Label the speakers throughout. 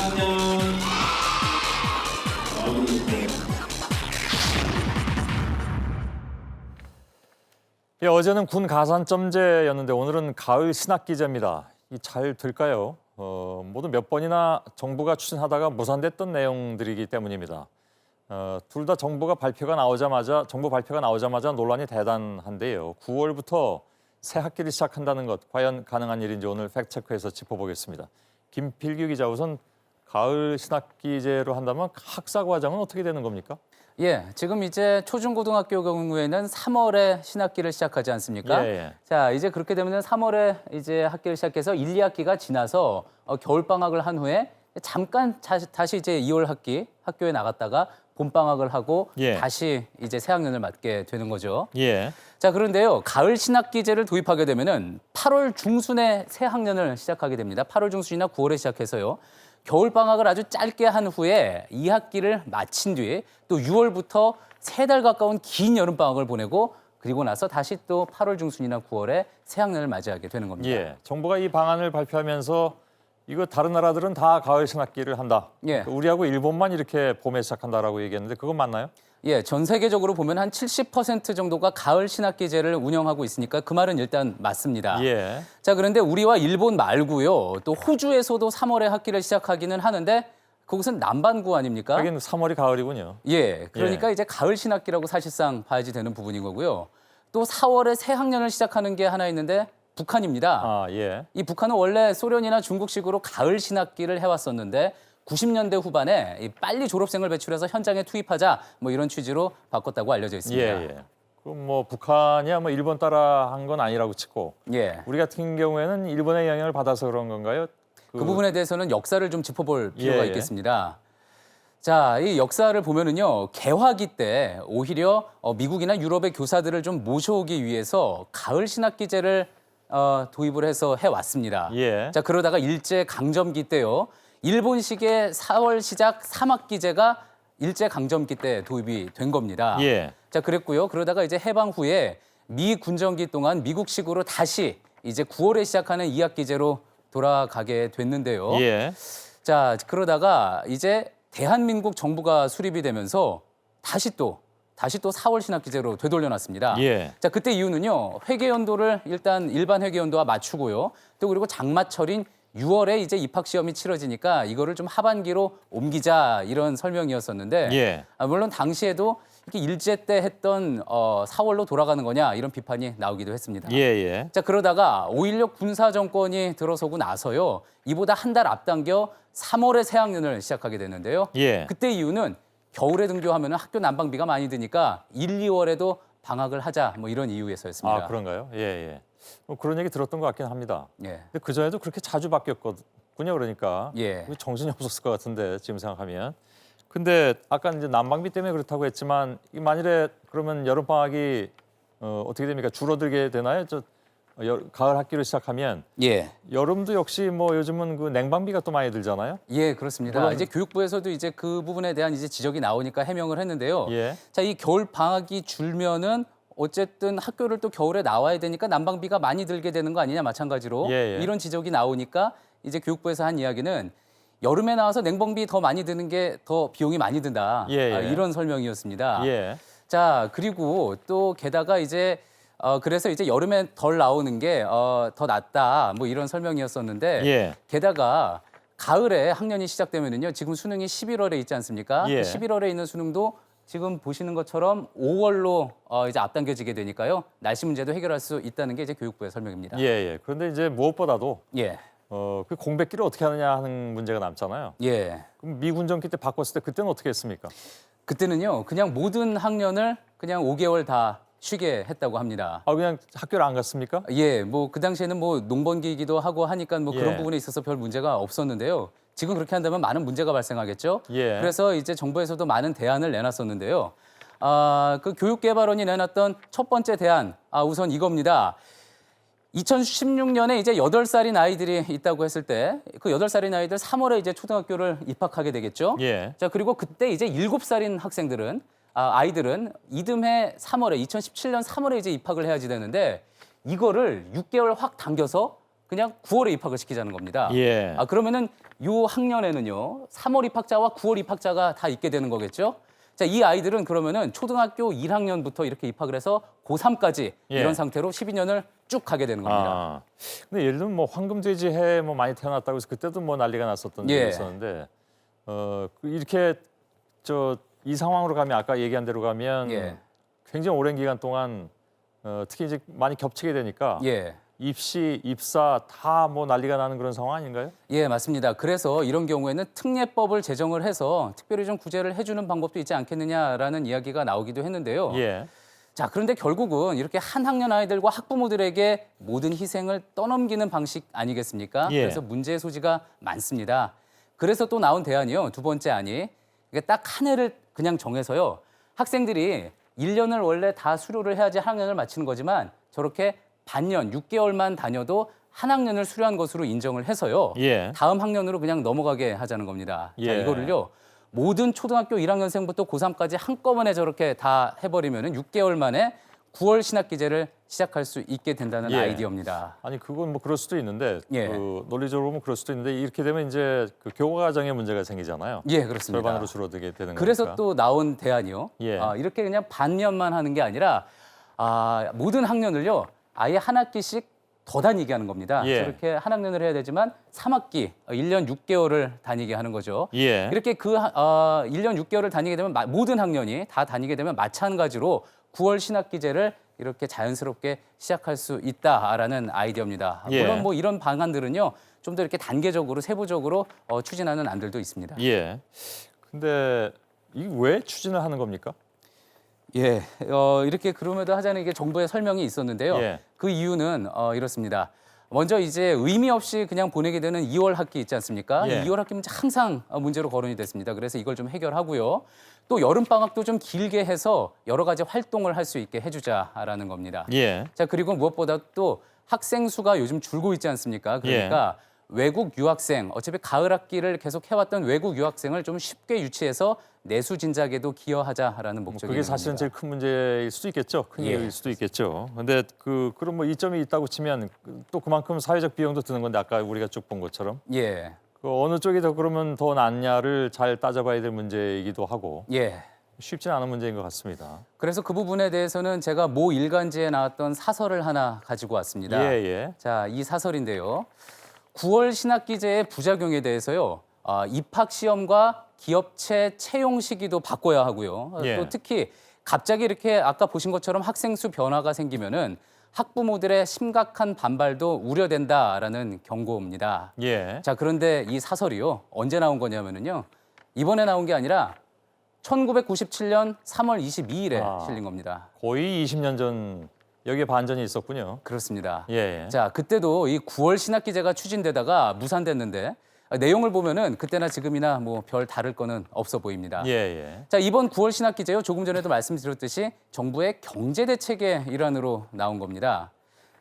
Speaker 1: 3학년
Speaker 2: 예, 어제는 군 가산점제였는데 오늘은 가을 신학기제입니다. 이 잘 될까요? 모두 몇 번이나 정부가 추진하다가 무산됐던 내용들이기 때문입니다. 둘 다 정부 발표가 나오자마자 논란이 대단한데요. 9월부터 새 학기를 시작한다는 것 과연 가능한 일인지 오늘 팩트체크에서 짚어보겠습니다. 김필규 기자, 우선 가을 신학기제로 한다면 학사 과정은 어떻게 되는 겁니까?
Speaker 3: 예, 지금 이제 초중고등학교 경우에는 3월에 신학기를 시작하지 않습니까?
Speaker 2: 예.
Speaker 3: 자, 이제 그렇게 되면 3월에 이제 학기를 시작해서 1, 2학기가 지나서 겨울 방학을 한 후에 잠깐 다시 이제 2월 학교에 나갔다가 봄 방학을 하고
Speaker 2: 예.
Speaker 3: 다시 이제 새 학년을 맞게 되는 거죠.
Speaker 2: 예.
Speaker 3: 자, 그런데요, 가을 신학기제를 도입하게 되면은 8월 중순에 새 학년을 시작하게 됩니다. 8월 중순이나 9월에 시작해서요. 겨울 방학을 아주 짧게 한 후에 2학기를 마친 뒤 또 6월부터 3달 가까운 긴 여름 방학을 보내고 그리고 나서 다시 또 8월 중순이나 9월에 새 학년을 맞이하게 되는 겁니다.
Speaker 2: 예. 정부가 이 방안을 발표하면서 이거 다른 나라들은 다 가을 신학기를 한다.
Speaker 3: 예.
Speaker 2: 우리하고 일본만 이렇게 봄에 시작한다라고 얘기했는데 그건 맞나요?
Speaker 3: 예, 전 세계적으로 보면 한 70% 정도가 가을 신학기제를 운영하고 있으니까 그 말은 일단 맞습니다.
Speaker 2: 예.
Speaker 3: 자, 그런데 우리와 일본 말고요. 또 호주에서도 3월에 학기를 시작하기는 하는데 그곳은 남반구 아닙니까?
Speaker 2: 하긴 3월이 가을이군요.
Speaker 3: 예, 그러니까 이제 가을 신학기라고 사실상 봐야지 되는 부분인 거고요. 또 4월에 새 학년을 시작하는 게 하나 있는데 북한입니다.
Speaker 2: 아, 예.
Speaker 3: 이 북한은 원래 소련이나 중국식으로 가을 신학기를 해왔었는데 90년대 후반에 이 빨리 졸업생을 배출해서 현장에 투입하자 뭐 이런 취지로 바꿨다고 알려져 있습니다.
Speaker 2: 예. 그럼 뭐 북한이야 뭐 일본 따라 한 건 아니라고 치고
Speaker 3: 예.
Speaker 2: 우리 같은 경우에는 일본의 영향을 받아서 그런 건가요?
Speaker 3: 그 부분에 대해서는 역사를 좀 짚어볼 필요가
Speaker 2: 예.
Speaker 3: 있겠습니다. 자, 이 역사를 보면은요, 개화기 때 오히려 미국이나 유럽의 교사들을 좀 모셔오기 위해서 가을 신학기제를 도입을 해서 해왔습니다.
Speaker 2: 예.
Speaker 3: 자, 그러다가 일제 강점기 때요, 일본식의 4월 시작 3학기제가 일제 강점기 때 도입이 된 겁니다.
Speaker 2: 예.
Speaker 3: 자, 그랬고요. 그러다가 이제 해방 후에 미 군정기 동안 미국식으로 다시 이제 9월에 시작하는 2학기제로 돌아가게 됐는데요.
Speaker 2: 예.
Speaker 3: 자, 그러다가 이제 대한민국 정부가 수립이 되면서 다시 또 4월 신학기제로 되돌려놨습니다.
Speaker 2: 예.
Speaker 3: 자, 그때 이유는요. 회계연도를 일단 일반 회계연도와 맞추고요. 또 그리고 장마철인 6월에 이제 입학 시험이 치러지니까 이거를 좀 하반기로 옮기자 이런 설명이었었는데
Speaker 2: 예.
Speaker 3: 물론 당시에도 이렇게 일제 때 했던 4월로 돌아가는 거냐 이런 비판이 나오기도 했습니다.
Speaker 2: 예.
Speaker 3: 자, 그러다가 5.16 군사 정권이 들어서고 나서요. 이보다 한 달 앞당겨 3월에 새 학년을 시작하게 되는데요.
Speaker 2: 예.
Speaker 3: 그때 이유는 겨울에 등교하면 학교 난방비가 많이 드니까 1, 2월에도 방학을 하자 뭐 이런 이유에서였습니다.
Speaker 2: 아, 그런가요? 예. 뭐 그런 얘기 들었던 것 같긴 합니다.
Speaker 3: 예.
Speaker 2: 근데 그 전에도 그렇게 자주 바뀌었거든요. 그러니까
Speaker 3: 예.
Speaker 2: 정신이 없었을 것 같은데 지금 생각하면. 근데 아까 이제 난방비 때문에 그렇다고 했지만 이 만일에 그러면 여름 방학이 어떻게 됩니까? 줄어들게 되나요? 가을 학기를 시작하면
Speaker 3: 예.
Speaker 2: 여름도 역시 뭐 요즘은 그 냉방비가 또 많이 들잖아요.
Speaker 3: 예, 그렇습니다.
Speaker 2: 물론-
Speaker 3: 이제 교육부에서도 이제 그 부분에 대한 이제 지적이 나오니까 해명을 했는데요.
Speaker 2: 예.
Speaker 3: 자, 이 겨울 방학이 줄면은 어쨌든 학교를 또 겨울에 나와야 되니까 난방비가 많이 들게 되는 거 아니냐 마찬가지로
Speaker 2: 예.
Speaker 3: 이런 지적이 나오니까 이제 교육부에서 한 이야기는 여름에 나와서 냉방비 더 많이 드는 게 더 비용이 많이 든다.
Speaker 2: 예.
Speaker 3: 이런 설명이었습니다.
Speaker 2: 예.
Speaker 3: 자, 그리고 또 게다가 이제 그래서 이제 여름에 덜 나오는 게 더 낫다. 뭐 이런 설명이었었는데
Speaker 2: 예.
Speaker 3: 게다가 가을에 학년이 시작되면은요. 지금 수능이 11월에 있지 않습니까?
Speaker 2: 예.
Speaker 3: 11월에 있는 수능도 지금 보시는 것처럼 5월로 이제 앞당겨지게 되니까요. 날씨 문제도 해결할 수 있다는 게 이제 교육부의 설명입니다.
Speaker 2: 예. 그런데 이제 무엇보다도
Speaker 3: 예.
Speaker 2: 그 공백기를 어떻게 하느냐 하는 문제가 남잖아요.
Speaker 3: 예.
Speaker 2: 그럼 미군정기 때 바꿨을 때 그때는 어떻게 했습니까?
Speaker 3: 그때는요. 그냥 모든 학년을 그냥 5개월 다 쉬게 했다고 합니다.
Speaker 2: 아, 그냥 학교를 안 갔습니까?
Speaker 3: 예, 뭐 그 당시에는 뭐 농번기이기도 하고 하니까 뭐 그런
Speaker 2: 예.
Speaker 3: 부분에 있어서 별 문제가 없었는데요. 지금 그렇게 한다면 많은 문제가 발생하겠죠.
Speaker 2: 예.
Speaker 3: 그래서 이제 정부에서도 많은 대안을 내놨었는데요. 그 교육개발원이 내놨던 첫 번째 대안, 우선 이겁니다. 2016년에 이제 8살인 아이들이 있다고 했을 때 그 8살인 아이들 3월에 이제 초등학교를 입학하게 되겠죠.
Speaker 2: 예.
Speaker 3: 자, 그리고 그때 이제 7살인 학생들은 아이들은 이듬해 3월에 2017년 3월에 이제 입학을 해야지 되는데 이거를 6개월 확 당겨서 그냥 9월에 입학을 시키자는 겁니다.
Speaker 2: 예.
Speaker 3: 그러면은 요 학년에는요 3월 입학자와 9월 입학자가 다 있게 되는 거겠죠. 자, 이 아이들은 그러면은 초등학교 1학년부터 이렇게 입학을 해서 고3까지
Speaker 2: 예.
Speaker 3: 이런 상태로 12년을 쭉 가게 되는 겁니다.
Speaker 2: 아, 근데 예를 들면 뭐 황금돼지 해 뭐 많이 태어났다고 해서 그때도 뭐 난리가 났었던
Speaker 3: 예.
Speaker 2: 적이 있었는데 이렇게 이 상황으로 가면 아까 얘기한 대로 가면
Speaker 3: 예.
Speaker 2: 굉장히 오랜 기간 동안 특히 이제 많이 겹치게 되니까
Speaker 3: 예.
Speaker 2: 입시, 입사 다 뭐 난리가 나는 그런 상황 아닌가요?
Speaker 3: 예, 맞습니다. 그래서 이런 경우에는 특례법을 제정을 해서 특별히 좀 구제를 해주는 방법도 있지 않겠느냐라는 이야기가 나오기도 했는데요.
Speaker 2: 예.
Speaker 3: 자, 그런데 결국은 이렇게 한 학년 아이들과 학부모들에게 모든 희생을 떠넘기는 방식 아니겠습니까?
Speaker 2: 예.
Speaker 3: 그래서 문제의 소지가 많습니다. 그래서 또 나온 대안이요. 두 번째 안이 이게 딱 한 해를 그냥 정해서요. 학생들이 1년을 원래 다 수료를 해야지 한 학년을 마치는 거지만 저렇게 반년, 6개월만 다녀도 한 학년을 수료한 것으로 인정을 해서요.
Speaker 2: 예.
Speaker 3: 다음 학년으로 그냥 넘어가게 하자는 겁니다. 자,
Speaker 2: 예.
Speaker 3: 이거를요. 모든 초등학교 1학년생부터 고3까지 한꺼번에 저렇게 다 해버리면은 6개월 만에 9월 신학기제를 시작할 수 있게 된다는
Speaker 2: 예.
Speaker 3: 아이디어입니다.
Speaker 2: 아니 그건 뭐 그럴 수도 있는데
Speaker 3: 예.
Speaker 2: 논리적으로 보면 그럴 수도 있는데 이렇게 되면 이제 그 교과 과정에 문제가 생기잖아요.
Speaker 3: 예, 그렇습니다.
Speaker 2: 절반으로 줄어들게 되는
Speaker 3: 그래서
Speaker 2: 거니까.
Speaker 3: 또 나온 대안이요.
Speaker 2: 예.
Speaker 3: 이렇게 그냥 반년만 하는 게 아니라 모든 학년을요. 아예 한 학기씩 더 다니게 하는 겁니다.
Speaker 2: 예.
Speaker 3: 저렇게 한 학년을 해야 되지만 3학기, 1년 6개월을 다니게 하는 거죠.
Speaker 2: 예.
Speaker 3: 이렇게 1년 6개월을 다니게 되면 모든 학년이 다 다니게 되면 마찬가지로 9월 신학기제를 이렇게 자연스럽게 시작할 수 있다라는 아이디어입니다.
Speaker 2: 예.
Speaker 3: 물론 뭐 이런 방안들은요. 좀 더 이렇게 단계적으로 세부적으로 추진하는 안들도 있습니다.
Speaker 2: 예. 근데 이게 왜 추진을 하는 겁니까?
Speaker 3: 예, 이렇게 그럼에도 하자는 게 정부의 설명이 있었는데요.
Speaker 2: 예.
Speaker 3: 그 이유는 이렇습니다. 먼저 이제 의미 없이 그냥 보내게 되는 2월 학기 있지 않습니까?
Speaker 2: 예.
Speaker 3: 이 2월 학기 문제 항상 문제로 거론이 됐습니다. 그래서 이걸 좀 해결하고요. 또 여름 방학도 좀 길게 해서 여러 가지 활동을 할 수 있게 해주자라는 겁니다.
Speaker 2: 예.
Speaker 3: 자, 그리고 무엇보다 또 학생 수가 요즘 줄고 있지 않습니까? 그러니까 외국 유학생, 어차피 가을 학기를 계속 해왔던 외국 유학생을 좀 쉽게 유치해서 내수 진작에도 기여하자라는 목적입니다.
Speaker 2: 그게 사실은 제일 큰 문제일 수도 있겠죠. 큰
Speaker 3: 예.
Speaker 2: 이유일 수도 있겠죠. 근데 그런 뭐 이점이 있다고 치면 또 그만큼 사회적 비용도 드는 건데 아까 우리가 쭉 본 것처럼
Speaker 3: 예,
Speaker 2: 어느 쪽이 더 그러면 더 낫냐를 잘 따져봐야 될 문제이기도 하고
Speaker 3: 예.
Speaker 2: 쉽지는 않은 문제인 것 같습니다.
Speaker 3: 그래서 그 부분에 대해서는 제가 모 일간지에 나왔던 사설을 하나 가지고 왔습니다.
Speaker 2: 예, 예.
Speaker 3: 자, 이 사설인데요. 9월 신학기제의 부작용에 대해서요. 입학 시험과 기업체 채용 시기도 바꿔야 하고요.
Speaker 2: 예.
Speaker 3: 또 특히 갑자기 이렇게 아까 보신 것처럼 학생 수 변화가 생기면은 학부모들의 심각한 반발도 우려된다라는 경고입니다.
Speaker 2: 예.
Speaker 3: 자, 그런데 이 사설이요. 언제 나온 거냐면은요. 이번에 나온 게 아니라 1997년 3월 22일에 실린 겁니다.
Speaker 2: 거의 20년 전 여기에 반전이 있었군요.
Speaker 3: 그렇습니다.
Speaker 2: 예.
Speaker 3: 자, 그때도 이 9월 신학기제가 추진되다가 무산됐는데 내용을 보면은 그때나 지금이나 뭐 별 다를 거는 없어 보입니다.
Speaker 2: 예, 예.
Speaker 3: 자, 이번 9월 신학기제요. 조금 전에도 말씀드렸듯이 정부의 경제 대책의 일환으로 나온 겁니다.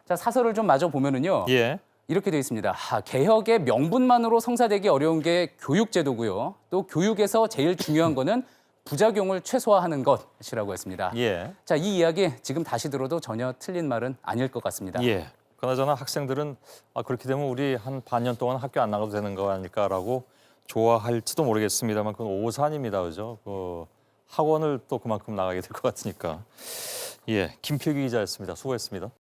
Speaker 3: 자, 사설을 좀 마저 보면은요.
Speaker 2: 예.
Speaker 3: 이렇게 되어 있습니다. 개혁의 명분만으로 성사되기 어려운 게 교육제도고요. 또 교육에서 제일 중요한 거는 부작용을 최소화하는 것이라고 했습니다.
Speaker 2: 예.
Speaker 3: 자, 이 이야기 지금 다시 들어도 전혀 틀린 말은 아닐 것 같습니다.
Speaker 2: 예. 그나저나 학생들은 그렇게 되면 우리 한 반년 동안 학교 안 나가도 되는 거 아닐까라고 좋아할지도 모르겠습니다만 그건 오산입니다. 그죠? 학원을 또 그만큼 나가게 될 것 같으니까. 예. 김필기 기자였습니다. 수고했습니다.